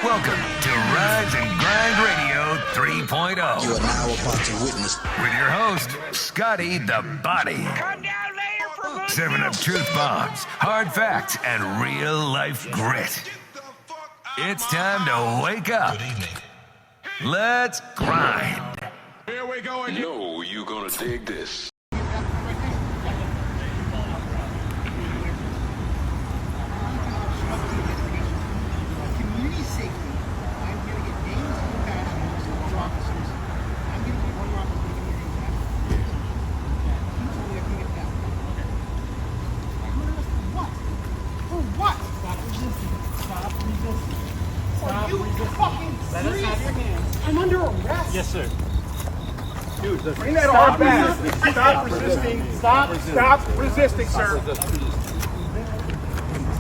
Welcome to Rise and Grind Radio 3.0. You are now about to witness. With your host, Scotty the Body. Come down later for good Serving up truth bombs, hard facts, and real life grit. It's time to wake up. Good evening. Let's grind. Here we go again. No, you gonna dig this. Community safety. I'm going to get names and badge numbers of all officers. I'm going to be one of officers going to give me names. He told me I can get that. I'm going to ask for what? For what? Stop resisting. Stop resisting. Are you fucking serious? Let us have your hands. I'm under arrest. Yes, sir. Dude, bring that arm back. Stop resisting. Stop resisting, sir.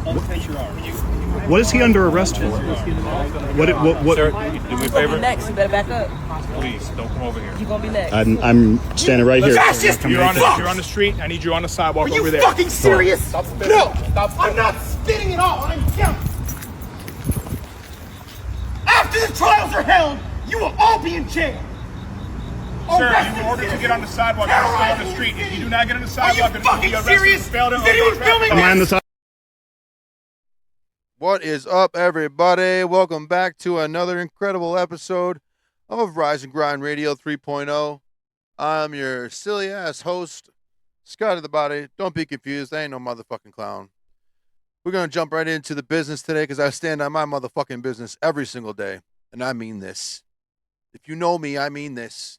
Unface your arm. What is he under arrest for? What? Sir, do me a favor. Next, you better back up. Please, don't come over here. You're gonna be next. I'm standing right here. Fascist! You're on the street. I need you on the sidewalk Are you over there. fucking serious? Stop spitting. No! Stop I'm spitting. not spitting at all. I'm down. After the trials are held, you will all be in jail. Sir, Arrested in order to citizens. get on the sidewalk, you Terrorize stay on the the street. If city. you do not get on the Are sidewalk, you then you will fucking be arrested. serious? Failed to Is anyone obey filming traffic Am I on the laws. side? What is up, everybody? Welcome back to another incredible episode of Rise and Grind Radio 3.0. I'm your silly-ass host, Scotty the Body. Don't be confused. I ain't no motherfucking clown. We're going to jump right into the business today because I stand on my motherfucking business every single day, and I mean this. If you know me, I mean this.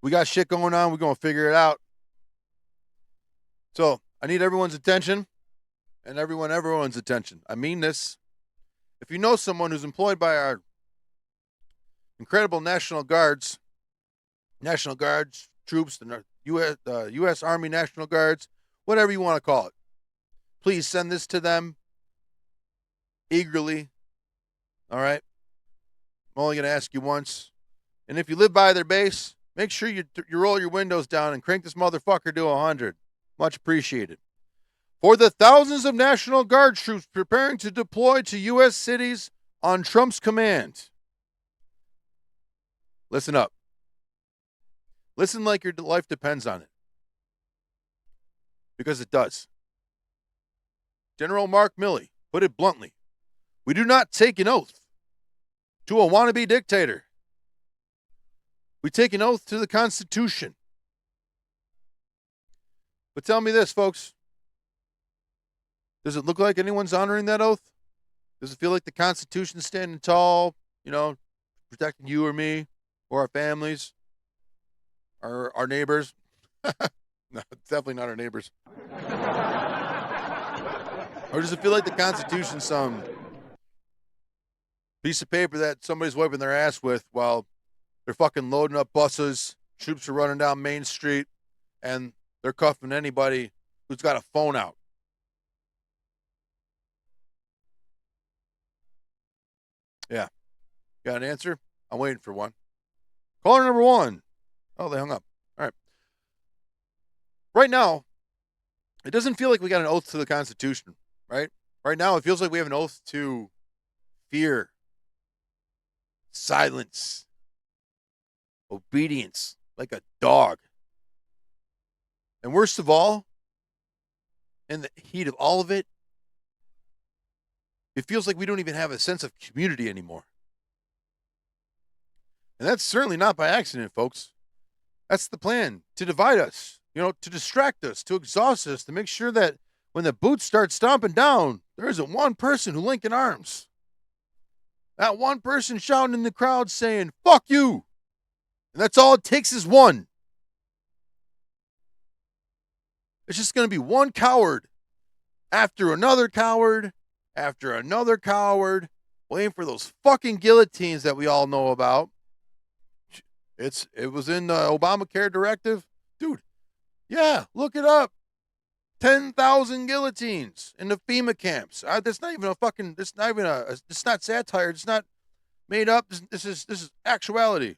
We got shit going on. We're going to figure it out. So, I need everyone's attention. And everyone's attention. I mean this. If you know someone who's employed by our incredible National Guard troops, the U.S. Army National Guards, whatever you want to call it, please send this to them eagerly. All right? I'm only going to ask you once. And if you live by their base, make sure you roll your windows down and crank this motherfucker to 100. Much appreciated. For the thousands of National Guard troops preparing to deploy to U.S. cities on Trump's command. Listen up. Listen like your life depends on it. Because it does. General Mark Milley put it bluntly. We do not take an oath to a wannabe dictator. We take an oath to the Constitution. But tell me this, folks. Does it look like anyone's honoring that oath? Does it feel like the Constitution's standing tall, protecting you or me or our families, our neighbors? No, it's definitely not our neighbors. Or does it feel like the Constitution's some piece of paper that somebody's wiping their ass with while they're fucking loading up buses, troops are running down Main Street, and they're cuffing anybody who's got a phone out? Yeah. Got an answer? I'm waiting for one. Caller number one. Oh, they hung up. All right. Right now, it doesn't feel like we got an oath to the Constitution, right? Right now, it feels like we have an oath to fear, silence, obedience, like a dog. And worst of all, in the heat of all of it, it feels like we don't even have a sense of community anymore. And that's certainly not by accident, folks. That's the plan, to divide us, to distract us, to exhaust us, to make sure that when the boots start stomping down, there isn't one person who linking arms. That one person shouting in the crowd saying, fuck you. And that's all it takes is one. It's just going to be one coward after another coward after another coward, waiting for those fucking guillotines that we all know about. It was in the Obamacare directive. Dude, yeah, look it up. 10,000 guillotines in the FEMA camps. That's not even a fucking, it's not satire. It's not made up. This is actuality.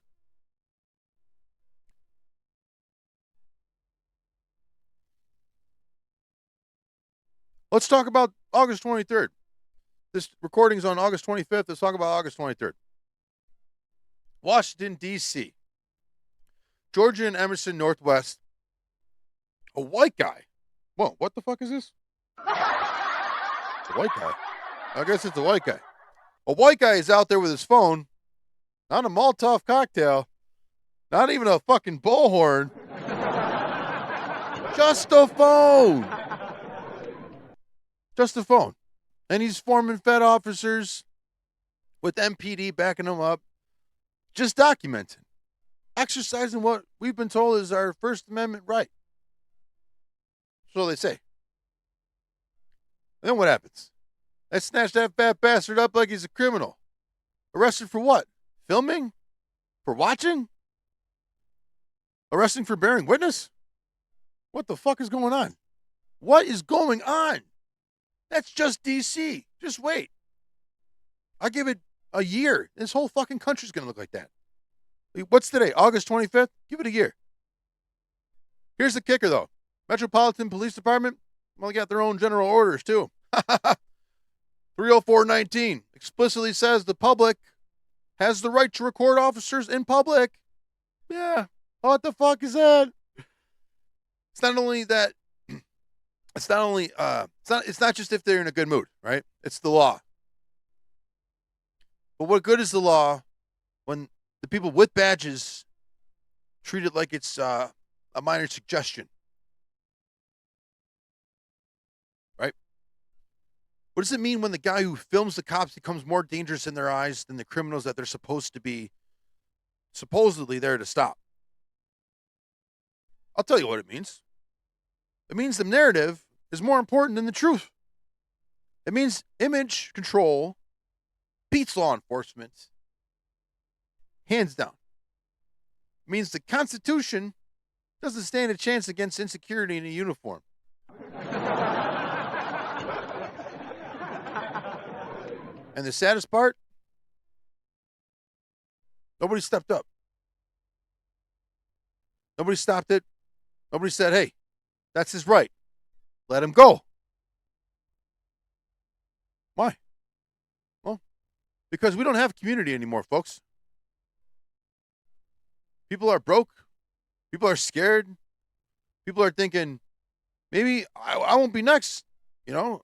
Let's talk about August 23rd. This recording's on August 25th. Let's talk about August 23rd. Washington, D.C. Georgia and Emerson Northwest. A white guy. Whoa, what the fuck is this? A white guy. I guess it's a white guy. A white guy is out there with his phone. Not a Molotov cocktail. Not even a fucking bullhorn. Just a phone. Just a phone. And he's forming Fed officers with MPD backing him up. Just documenting. Exercising what we've been told is our First Amendment right. So they say. And then what happens? They snatch that fat bastard up like he's a criminal. Arrested for what? Filming? For watching? Arresting for bearing witness? What the fuck is going on? What is going on? That's just D.C. Just wait. I give it a year. This whole fucking country's going to look like that. What's today? August 25th? Give it a year. Here's the kicker, though. Metropolitan Police Department, well, they got their own general orders, too. 30419 explicitly says the public has the right to record officers in public. Yeah. What the fuck is that? It's not only that. It's not just if they're in a good mood, right? It's the law. But what good is the law when the people with badges treat it like it's a minor suggestion? Right? What does it mean when the guy who films the cops becomes more dangerous in their eyes than the criminals that they're supposed to be supposedly there to stop? I'll tell you what it means. It means the narrative is more important than the truth. It means image control beats law enforcement hands down. It means the Constitution doesn't stand a chance against insecurity in a uniform. And the saddest part, nobody stepped up. Nobody stopped it. Nobody said, hey, that's his right. Let him go. Why? Well, because we don't have community anymore, folks. People are broke. People are scared. People are thinking, maybe I won't be next. You know,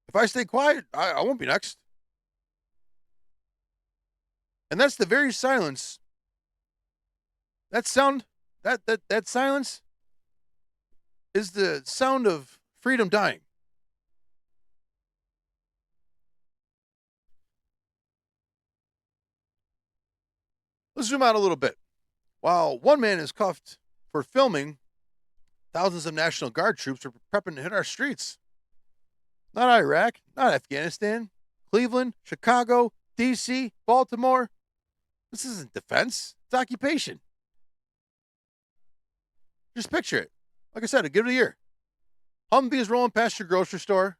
if I stay quiet, I won't be next. And that's the very silence. That sound, that silence is the sound of freedom dying. Let's zoom out a little bit. While one man is cuffed for filming, thousands of National Guard troops are prepping to hit our streets. Not Iraq, not Afghanistan, Cleveland, Chicago, D.C., Baltimore. This isn't defense. It's occupation. Just picture it. Like I said, give it a year. Humvees rolling past your grocery store.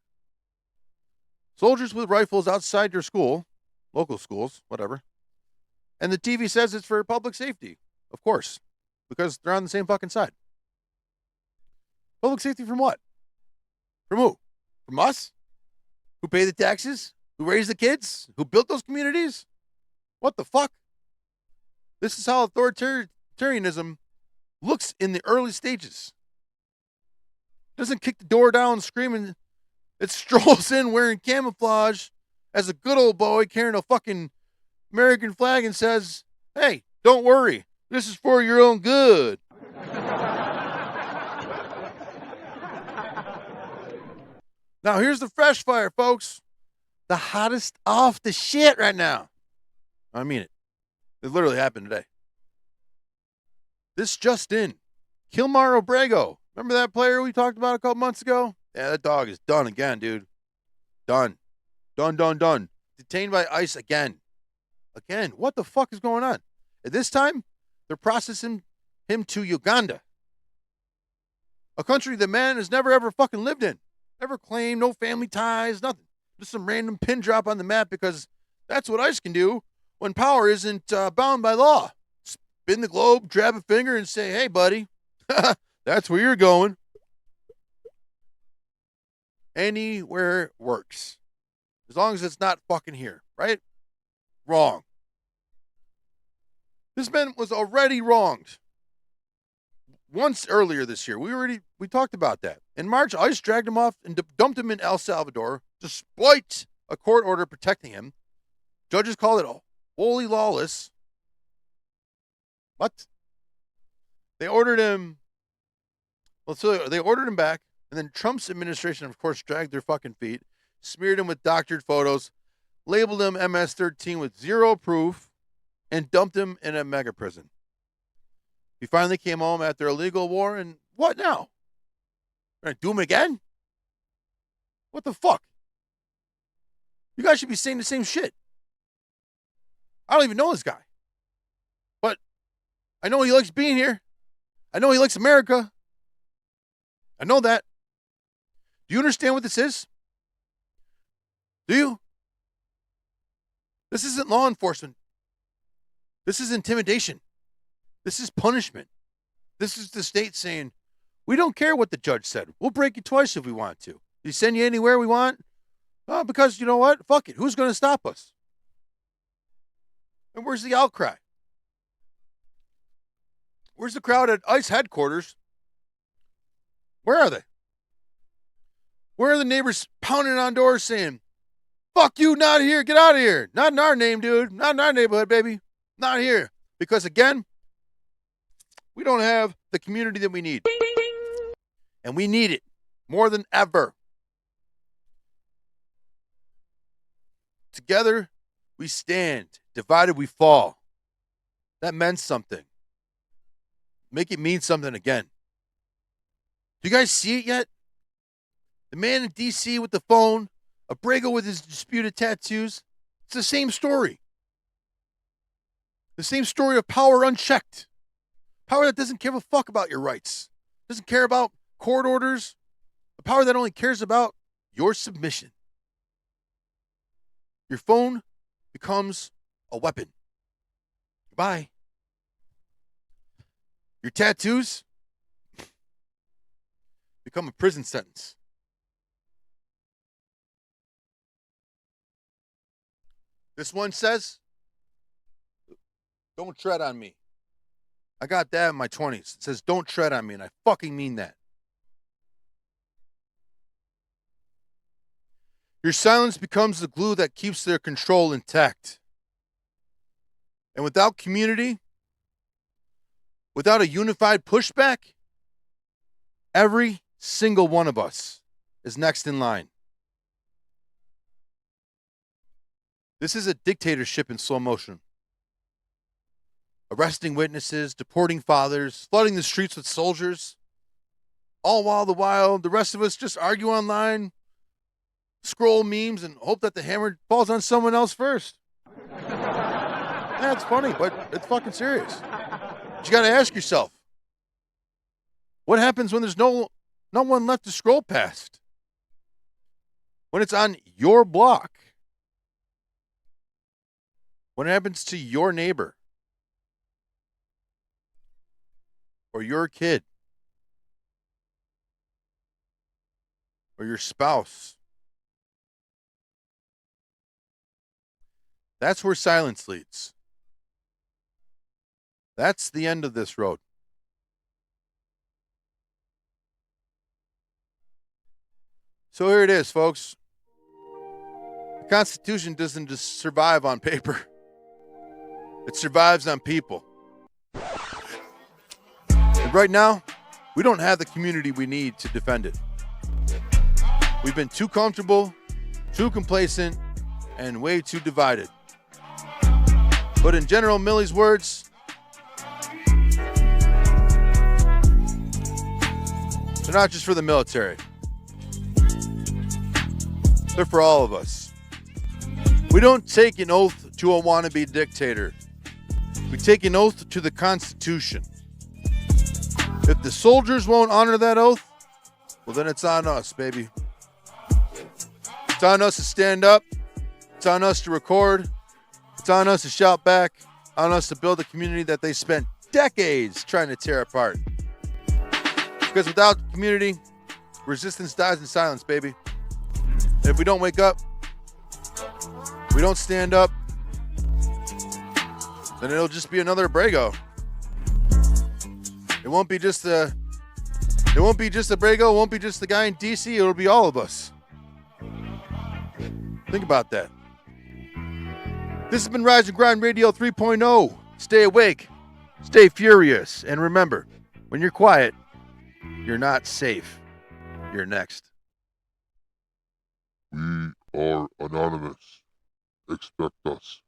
Soldiers with rifles outside your school, local schools, whatever. And the TV says it's for public safety. Of course, because they're on the same fucking side. Public safety from what? From who? From us? Who pay the taxes? Who raise the kids? Who built those communities? What the fuck? This is how authoritarianism looks in the early stages. Doesn't kick the door down screaming. It strolls in wearing camouflage as a good old boy carrying a fucking American flag and says, hey, don't worry. This is for your own good. Now, here's the fresh fire, folks. The hottest off the shit right now. I mean it. It literally happened today. This just in. Kilmar Ábrego. Remember that player we talked about a couple months ago? Yeah, that dog is done again, dude. Done. Done. Detained by ICE again. Again. What the fuck is going on? At this time, they're processing him to Uganda. A country the man has never ever fucking lived in. Never claimed, no family ties, nothing. Just some random pin drop on the map because that's what ICE can do when power isn't bound by law. Spin the globe, grab a finger, and say, hey, buddy, that's where you're going. Anywhere works. As long as it's not fucking here, right? Wrong. This man was already wronged once earlier this year. We talked about that. In March, ICE dragged him off and dumped him in El Salvador despite a court order protecting him. Judges called it wholly lawless. What? They ordered him. Well, so they ordered him back, and then Trump's administration, of course, dragged their fucking feet, smeared him with doctored photos, labeled him MS-13 with zero proof, and dumped him in a mega prison. He finally came home after a legal war, and what now? Gonna do him again? What the fuck? You guys should be saying the same shit. I don't even know this guy. But I know he likes being here. I know he likes America. I know that. Do you understand what this is? Do you? This isn't law enforcement. This is intimidation. This is punishment. This is the state saying, we don't care what the judge said. We'll break you twice if we want to. We send you anywhere we want. Because you know what? Fuck it. Who's going to stop us? And where's the outcry? Where's the crowd at ICE headquarters? Where are they? Where are the neighbors pounding on doors saying, fuck you, not here, get out of here. Not in our name, dude. Not in our neighborhood, baby. Not here. Because again, we don't have the community that we need. And we need it more than ever. Together, we stand. Divided, we fall. That meant something. Make it mean something again. Do you guys see it yet? The man in D.C. with the phone, Ábrego with his disputed tattoos. It's the same story. The same story of power unchecked. Power that doesn't give a fuck about your rights. Doesn't care about court orders. A power that only cares about your submission. Your phone becomes a weapon. Goodbye. Your tattoos become a prison sentence. This one says, don't tread on me. I got that in my 20s. It says, don't tread on me, and I fucking mean that. Your silence becomes the glue that keeps their control intact. And without community, without a unified pushback, every single one of us is next in line. This is a dictatorship in slow motion. Arresting witnesses, deporting fathers, flooding the streets with soldiers. All while the rest of us just argue online, scroll memes, and hope that the hammer falls on someone else first. That's funny, but it's fucking serious. But you got to ask yourself, what happens when there's no one left to scroll past? When it's on your block? What happens to your neighbor? Or your kid? Or your spouse? That's where silence leads. That's the end of this road. So here it is, folks. The Constitution doesn't just survive on paper. It survives on people. And right now, we don't have the community we need to defend it. We've been too comfortable, too complacent, and way too divided. But in General Milley's words, they're not just for the military. They're for all of us. We don't take an oath to a wannabe dictator. We take an oath to the Constitution. If the soldiers won't honor that oath, well, then it's on us, baby. It's on us to stand up. It's on us to record. It's on us to shout back. On us to build a community that they spent decades trying to tear apart. Because without community, resistance dies in silence, baby. And if we don't wake up, we don't stand up, then it'll just be another Abrego. It won't be just the Abrego, it won't be just the guy in DC, it'll be all of us. Think about that. This has been Rise and Grind Radio 3.0. Stay awake, stay furious, and remember, when you're quiet, you're not safe. You're next. We are anonymous. Expect us.